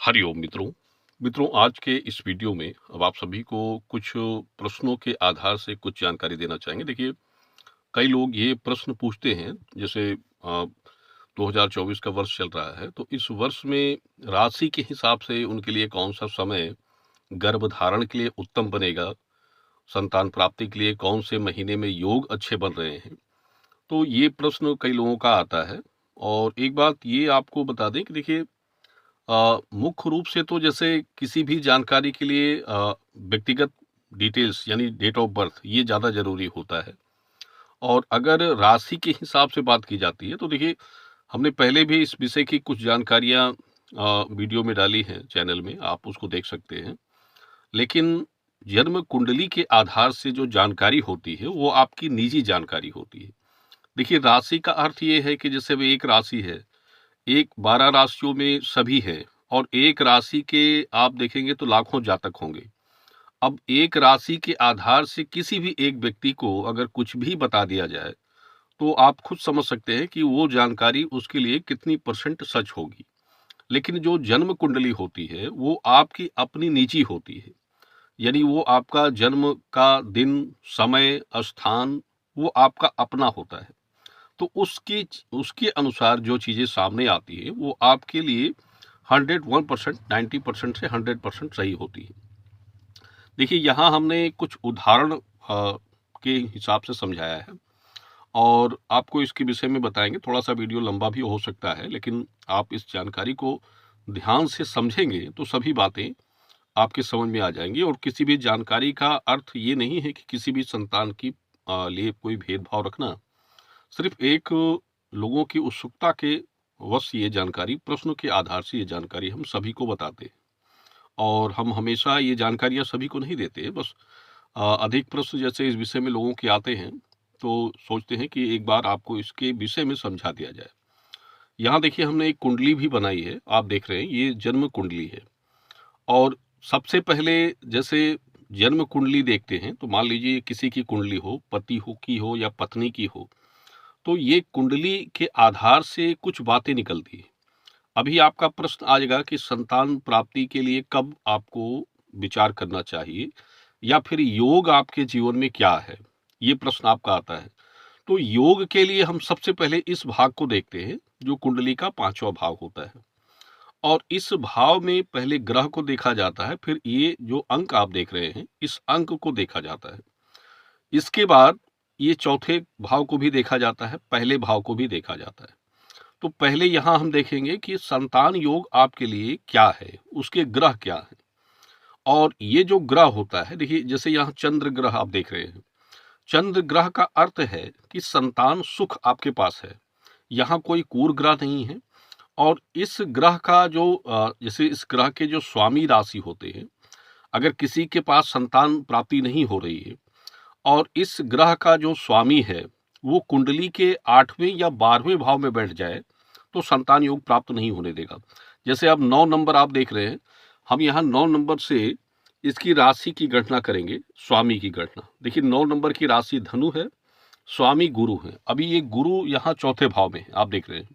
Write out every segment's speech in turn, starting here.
हरिओम मित्रों। मित्रों, आज के इस वीडियो में अब आप सभी को कुछ प्रश्नों के आधार से कुछ जानकारी देना चाहेंगे। देखिए, कई लोग ये प्रश्न पूछते हैं, जैसे 2024 का वर्ष चल रहा है, तो इस वर्ष में राशि के हिसाब से उनके लिए कौन-सा समय गर्भधारण के लिए उत्तम बनेगा, संतान प्राप्ति के लिए कौन से महीने में योग अच्छे बन रहे हैं। तो ये प्रश्न कई लोगों का आता है। और एक बात ये आपको बता दें कि देखिए, मुख्य रूप से तो जैसे किसी भी जानकारी के लिए व्यक्तिगत डिटेल्स यानी डेट ऑफ बर्थ ये ज़्यादा ज़रूरी होता है। और अगर राशि के हिसाब से बात की जाती है तो देखिए, हमने पहले भी इस विषय की कुछ जानकारियाँ वीडियो में डाली हैं चैनल में, आप उसको देख सकते हैं। लेकिन जन्म कुंडली के आधार से जो जानकारी होती है वो आपकी निजी जानकारी होती है। देखिए, राशि का अर्थ ये है कि जैसे वो एक राशि है, एक 12 राशियों में सभी हैं, और एक राशि के आप देखेंगे तो लाखों जातक होंगे। अब एक राशि के आधार से किसी भी एक व्यक्ति को अगर कुछ भी बता दिया जाए, तो आप खुद समझ सकते हैं कि वो जानकारी उसके लिए कितनी परसेंट सच होगी। लेकिन जो जन्म कुंडली होती है, वो आपकी अपनी निजी होती है। यानी वो आपका जन्म का दिन, समय, स्थान, वो आपका अपना होता है। तो उसकी उसके अनुसार जो चीज़ें सामने आती हैं, वो आपके लिए 101%, 90% से 100% सही होती है। देखिए, यहाँ हमने कुछ उदाहरण के हिसाब से समझाया है, और आपको इसके विषय में बताएंगे। थोड़ा सा वीडियो लंबा भी हो सकता है, लेकिन आप इस जानकारी को ध्यान से समझेंगे तो सभी बातें आपके समझ में आ जाएंगी। और किसी भी जानकारी का अर्थ ये नहीं है कि किसी भी संतान की लिए कोई भेदभाव रखना। सिर्फ एक लोगों की उत्सुकता के वश ये जानकारी, प्रश्नों के आधार से ये जानकारी हम सभी को बताते हैं। और हम हमेशा ये जानकारियाँ सभी को नहीं देते। बस अधिक प्रश्न जैसे इस विषय में लोगों के आते हैं, तो सोचते हैं कि एक बार आपको इसके विषय में समझा दिया जाए। यहाँ देखिए, हमने एक कुंडली भी बनाई है, आप देख रहे हैं, ये जन्म कुंडली है। और सबसे पहले जैसे जन्म कुंडली देखते हैं, तो मान लीजिए किसी की कुंडली हो, पति हो की हो या पत्नी की हो, तो ये कुंडली के आधार से कुछ बातें निकलती हैं। अभी आपका प्रश्न आ जाएगा कि संतान प्राप्ति के लिए कब आपको विचार करना चाहिए, या फिर योग आपके जीवन में क्या है, ये प्रश्न आपका आता है। तो योग के लिए हम सबसे पहले इस भाग को देखते हैं, जो कुंडली का 5वां भाव होता है। और इस भाव में पहले ग्रह को देखा जाता है, फिर ये जो अंक आप देख रहे हैं, इस अंक को देखा जाता है। इसके बाद ये चौथे भाव को भी देखा जाता है, पहले भाव को भी देखा जाता है। तो पहले यहाँ हम देखेंगे कि संतान योग आपके लिए क्या है, उसके ग्रह क्या है। और ये जो ग्रह होता है, देखिए जैसे यहाँ चंद्र ग्रह आप देख रहे हैं। चंद्र ग्रह का अर्थ है कि संतान सुख आपके पास है। यहाँ कोई कूर ग्रह नहीं है। और इस ग्रह का जो जैसे इस ग्रह के जो स्वामी राशि होते हैं, अगर किसी के पास संतान प्राप्ति नहीं हो रही है, और इस ग्रह का जो स्वामी है वो कुंडली के 8वें या 12वें भाव में बैठ जाए, तो संतान योग प्राप्त नहीं होने देगा। जैसे अब 9 नंबर आप देख रहे हैं, हम यहाँ 9 नंबर से इसकी राशि की गणना करेंगे, स्वामी की गणना। देखिए, 9 नंबर की राशि धनु है, स्वामी गुरु है। अभी ये गुरु यहाँ चौथे भाव में है, आप देख रहे हैं।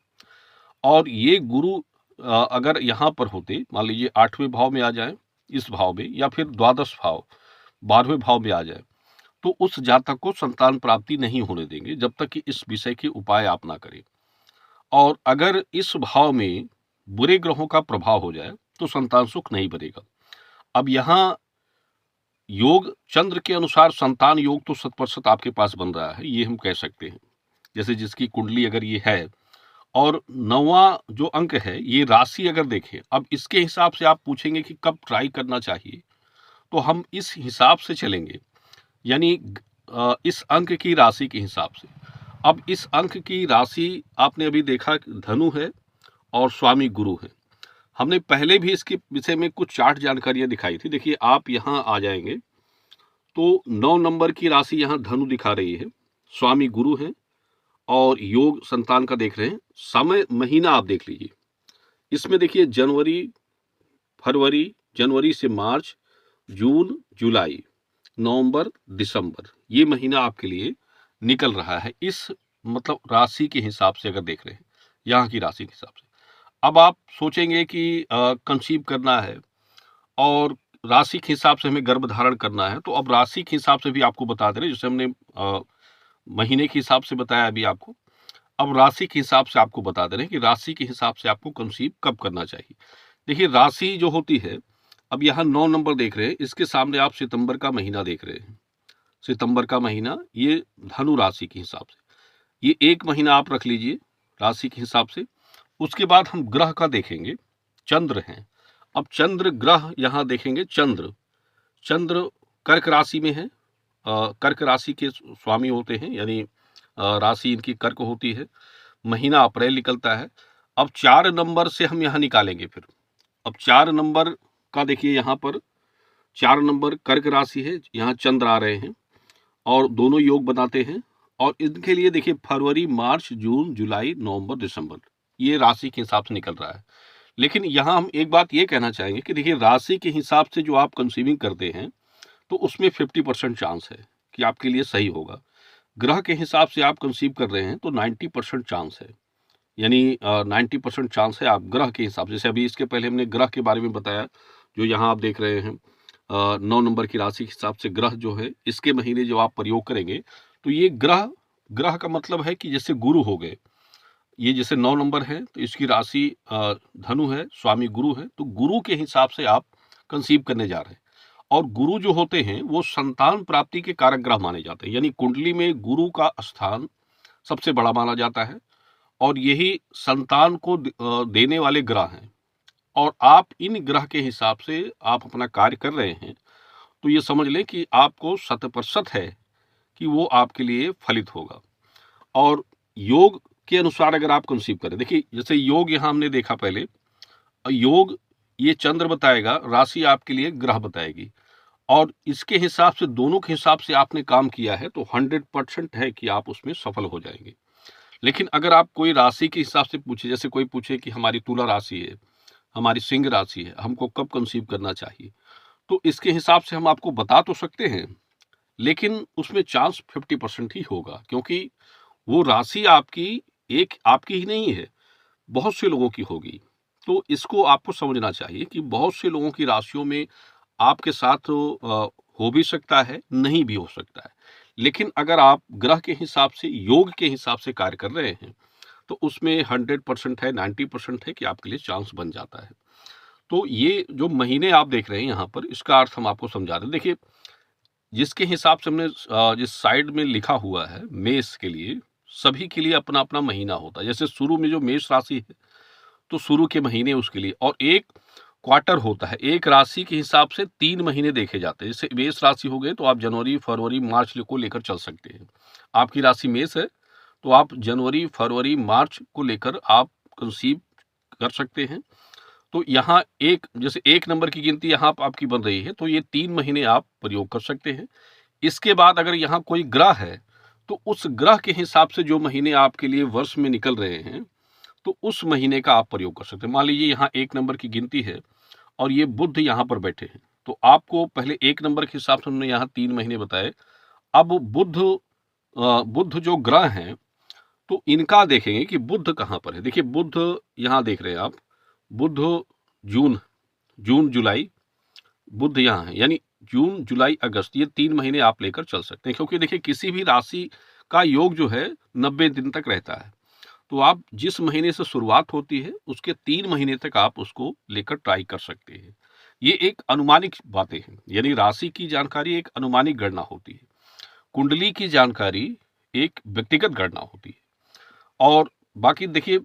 और ये गुरु अगर यहाँ पर होते, मान लीजिए 8वें भाव में आ जाए, इस भाव में, या फिर द्वादश भाव 12वें भाव में आ जाए, तो उस जातक को संतान प्राप्ति नहीं होने देंगे जब तक कि इस विषय के उपाय आप ना करें। और अगर इस भाव में बुरे ग्रहों का प्रभाव हो जाए तो संतान सुख नहीं बनेगा। अब यहाँ योग चंद्र के अनुसार संतान योग तो 100% आपके पास बन रहा है, ये हम कह सकते हैं। जैसे जिसकी कुंडली अगर ये है, और 9वां जो अंक है ये राशि अगर देखें, अब इसके हिसाब से आप पूछेंगे कि कब ट्राई करना चाहिए, तो हम इस हिसाब से चलेंगे। यानी इस अंक की राशि के हिसाब से। अब इस अंक की राशि आपने अभी देखा धनु है और स्वामी गुरु है। हमने पहले भी इसके विषय में कुछ चार्ट जानकारियां दिखाई थी। देखिए, आप यहाँ आ जाएंगे तो 9 नंबर की राशि यहाँ धनु दिखा रही है, स्वामी गुरु है, और योग संतान का देख रहे हैं। समय महीना आप देख लीजिए, इसमें देखिए जनवरी, फरवरी, जनवरी से मार्च, जून, जुलाई, नवंबर, दिसंबर, ये महीना आपके लिए निकल रहा है। इस मतलब राशि के हिसाब से अगर देख रहे हैं, यहाँ की राशि के हिसाब से। अब आप सोचेंगे कि कंसीव करना है और राशि के हिसाब से हमें गर्भ धारण करना है, तो अब राशि के हिसाब से भी आपको बता दे रहे हैं, जैसे हमने महीने के हिसाब से बताया अभी आपको, अब राशि के हिसाब से आपको बता दे रहे हैं कि राशि के हिसाब से आपको कंसीव कब करना चाहिए। देखिए राशि जो होती है, अब यहाँ 9 नंबर देख रहे हैं, इसके सामने आप सितंबर का महीना देख रहे हैं। सितंबर का महीना ये धनु राशि के हिसाब से, ये एक महीना आप रख लीजिए राशि के हिसाब से। उसके बाद हम ग्रह का देखेंगे, चंद्र हैं। अब चंद्र ग्रह यहाँ देखेंगे, चंद्र चंद्र कर्क राशि में है, कर्क राशि के स्वामी होते हैं, यानी राशि इनकी कर्क होती है। महीना अप्रैल निकलता है। अब 4 नंबर से हम यहाँ निकालेंगे फिर। अब 4 नंबर का देखिए, यहाँ पर 4 नंबर कर्क राशि है, यहाँ चंद्र आ रहे हैं और दोनों योग बनाते हैं। और इनके लिए देखिए फरवरी, मार्च, जून, जुलाई, नवंबर, दिसंबर, ये राशि के हिसाब से निकल रहा है। लेकिन यहाँ हम एक बात ये कहना चाहेंगे कि देखिए राशि के हिसाब से जो आप कंसीविंग करते हैं, तो उसमें 50% चांस है कि आपके लिए सही होगा। ग्रह के हिसाब से आप कंसीव कर रहे हैं तो 90% चांस है, यानी 90% चांस है आप ग्रह के हिसाब से। जैसे अभी इसके पहले हमने ग्रह के बारे में बताया, जो यहाँ आप देख रहे हैं 9 नंबर की राशि के हिसाब से ग्रह जो है, इसके महीने जो आप प्रयोग करेंगे, तो ये ग्रह ग्रह का मतलब है कि जैसे गुरु हो गए, ये जैसे 9 नंबर है तो इसकी राशि धनु है, स्वामी गुरु है, तो गुरु के हिसाब से आप कंसीव करने जा रहे हैं। और गुरु जो होते हैं वो संतान प्राप्ति के कारक ग्रह माने जाते हैं, यानी कुंडली में गुरु का स्थान सबसे बड़ा माना जाता है और यही संतान को देने वाले ग्रह हैं। और आप इन ग्रह के हिसाब से आप अपना कार्य कर रहे हैं, तो ये समझ लें कि आपको 100% है कि वो आपके लिए फलित होगा। और योग के अनुसार अगर आप कंसीव करें, देखिए जैसे योग यहाँ हमने देखा पहले, योग ये चंद्र बताएगा, राशि आपके लिए ग्रह बताएगी, और इसके हिसाब से दोनों के हिसाब से आपने काम किया है तो 100% है कि आप उसमें सफल हो जाएंगे। लेकिन अगर आप कोई राशि के हिसाब से पूछे, जैसे कोई पूछे कि हमारी तुला राशि है, हमारी सिंह राशि है, हमको कब कंसीव करना चाहिए, तो इसके हिसाब से हम आपको बता तो सकते हैं, लेकिन उसमें चांस 50% ही होगा, क्योंकि वो राशि आपकी एक आपकी ही नहीं है, बहुत से लोगों की होगी। तो इसको आपको समझना चाहिए कि बहुत से लोगों की राशियों में आपके साथ हो भी सकता है, नहीं भी हो सकता है। लेकिन अगर आप ग्रह के हिसाब से, योग के हिसाब से कार्य कर रहे हैं, तो उसमें 100% है, 90% है कि आपके लिए चांस बन जाता है। तो ये जो महीने आप देख रहे हैं यहाँ पर, इसका अर्थ हम आपको समझा रहे हैं। देखिए जिसके हिसाब से हमने जिस साइड में लिखा हुआ है मेष के लिए, सभी के लिए अपना अपना महीना होता है। जैसे शुरू में जो मेष राशि है, तो शुरू के महीने उसके लिए, और एक क्वार्टर होता है, एक राशि के हिसाब से 3 महीने देखे जाते हैं। जैसे मेष राशि हो गए तो आप जनवरी, फरवरी, मार्च को लेकर चल सकते हैं। आपकी राशि मेष है तो आप जनवरी, फरवरी, मार्च को लेकर आप कंसीव कर सकते हैं। तो यहाँ एक, जैसे 1 नंबर की गिनती यहाँ आपकी बन रही है, तो ये 3 महीने आप प्रयोग कर सकते हैं। इसके बाद अगर यहाँ कोई ग्रह है, तो उस ग्रह के हिसाब से जो महीने आपके लिए वर्ष में निकल रहे हैं, तो उस महीने का आप प्रयोग कर सकते हैं। मान लीजिए यहाँ 1 नंबर की गिनती है और ये बुध यहाँ पर बैठे हैं, तो आपको पहले 1 नंबर के हिसाब से हमने यहाँ 3 महीने बताए। अब बुध जो ग्रह हैं, तो इनका देखेंगे कि बुध कहाँ पर है। देखिए बुध यहाँ देख रहे हैं आप, बुध जून, जुलाई, बुध यहाँ है, यानी जून, जुलाई, अगस्त, ये 3 महीने आप लेकर चल सकते हैं। क्योंकि देखिए किसी भी राशि का योग जो है 90 दिन तक रहता है, तो आप जिस महीने से शुरुआत होती है उसके 3 महीने तक आप उसको लेकर ट्राई कर सकते हैं। ये एक अनुमानिक बातें हैं, यानी राशि की जानकारी एक अनुमानिक गणना होती है, कुंडली की जानकारी एक व्यक्तिगत गणना होती है। और बाकी देखिए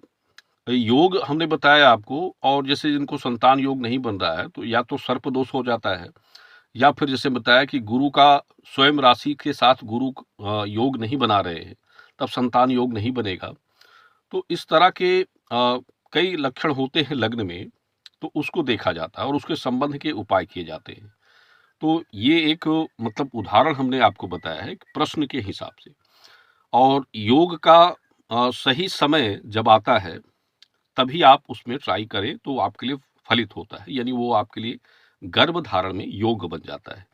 योग हमने बताया आपको, और जैसे जिनको संतान योग नहीं बन रहा है, तो या तो सर्प दोष हो जाता है, या फिर जैसे बताया कि गुरु का स्वयं राशि के साथ गुरु योग नहीं बना रहे हैं, तब संतान योग नहीं बनेगा। तो इस तरह के कई लक्षण होते हैं लग्न में, तो उसको देखा जाता है और उसके संबंध के उपाय किए जाते हैं। तो ये एक मतलब उदाहरण हमने आपको बताया है प्रश्न के हिसाब से। और योग का सही समय जब आता है, तभी आप उसमें ट्राई करें तो आपके लिए फलित होता है, यानी वो आपके लिए गर्भ धारण में योग बन जाता है।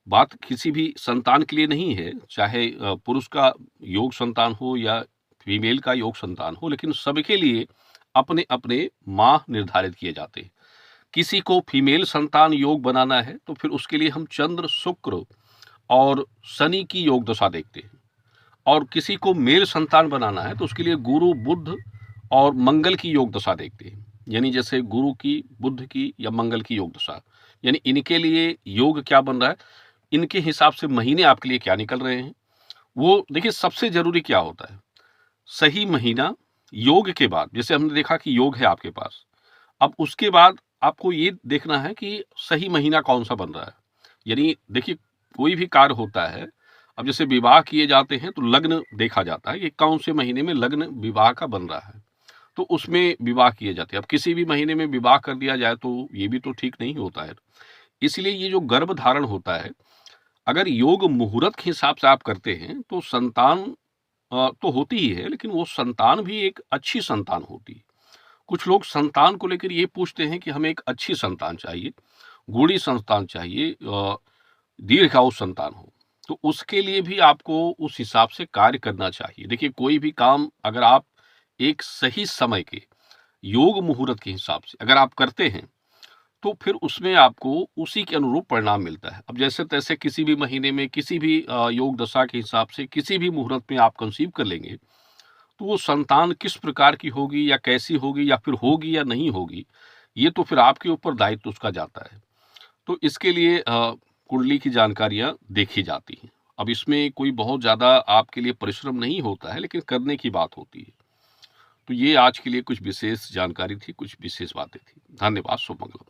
बात किसी भी संतान के लिए नहीं है, चाहे पुरुष का योग संतान हो या फीमेल का योग संतान हो, लेकिन सबके लिए अपने अपने माह निर्धारित किए जाते हैं। किसी को फीमेल संतान योग बनाना है तो फिर उसके लिए हम चंद्र, शुक्र और शनि की योग दशा देखते हैं, और किसी को मेल संतान बनाना है तो उसके लिए गुरु, बुध और मंगल की योग दशा देखते हैं। यानी जैसे गुरु की, बुध की या मंगल की योग दशा, यानी इनके लिए योग क्या बन रहा है, इनके हिसाब से महीने आपके लिए क्या निकल रहे हैं। वो देखिए, सबसे जरूरी क्या होता है, सही महीना योग के बाद, जैसे हमने देखा कि योग है आपके पास, अब उसके बाद आपको ये देखना है कि सही महीना कौन सा बन रहा है। यानी देखिए, कोई भी कार्य होता है, अब जैसे विवाह किए जाते हैं तो लग्न देखा जाता है कि कौन से महीने में लग्न विवाह का बन रहा है, तो उसमें विवाह किए जाते हैं। अब किसी भी महीने में विवाह कर दिया जाए तो ये भी तो ठीक नहीं होता है। इसलिए ये जो गर्भ धारण होता है, अगर योग मुहूर्त के हिसाब से आप करते हैं तो संतान तो होती ही है, लेकिन वो संतान भी एक अच्छी संतान होती है। कुछ लोग संतान को लेकर ये पूछते हैं कि हमें एक अच्छी संतान चाहिए, गूढ़ी संतान चाहिए, दीर्घायु संतान हो, तो उसके लिए भी आपको उस हिसाब से कार्य करना चाहिए। देखिए, कोई भी काम अगर आप एक सही समय के योग मुहूर्त के हिसाब से अगर आप करते हैं, तो फिर उसमें आपको उसी के अनुरूप परिणाम मिलता है। अब जैसे तैसे किसी भी महीने में किसी भी योग दशा के हिसाब से किसी भी मुहूर्त में आप कंसीव कर लेंगे, तो वो संतान किस प्रकार की होगी या कैसी होगी या फिर होगी या नहीं होगी, ये तो फिर आपके ऊपर दायित्व उसका जाता है। तो इसके लिए कुंडली की जानकारियाँ देखी जाती हैं। अब इसमें कोई बहुत ज़्यादा आपके लिए परिश्रम नहीं होता है, लेकिन करने की बात होती है। तो ये आज के लिए कुछ विशेष जानकारी थी, कुछ विशेष बातें थी। धन्यवाद, शुभ मंगल।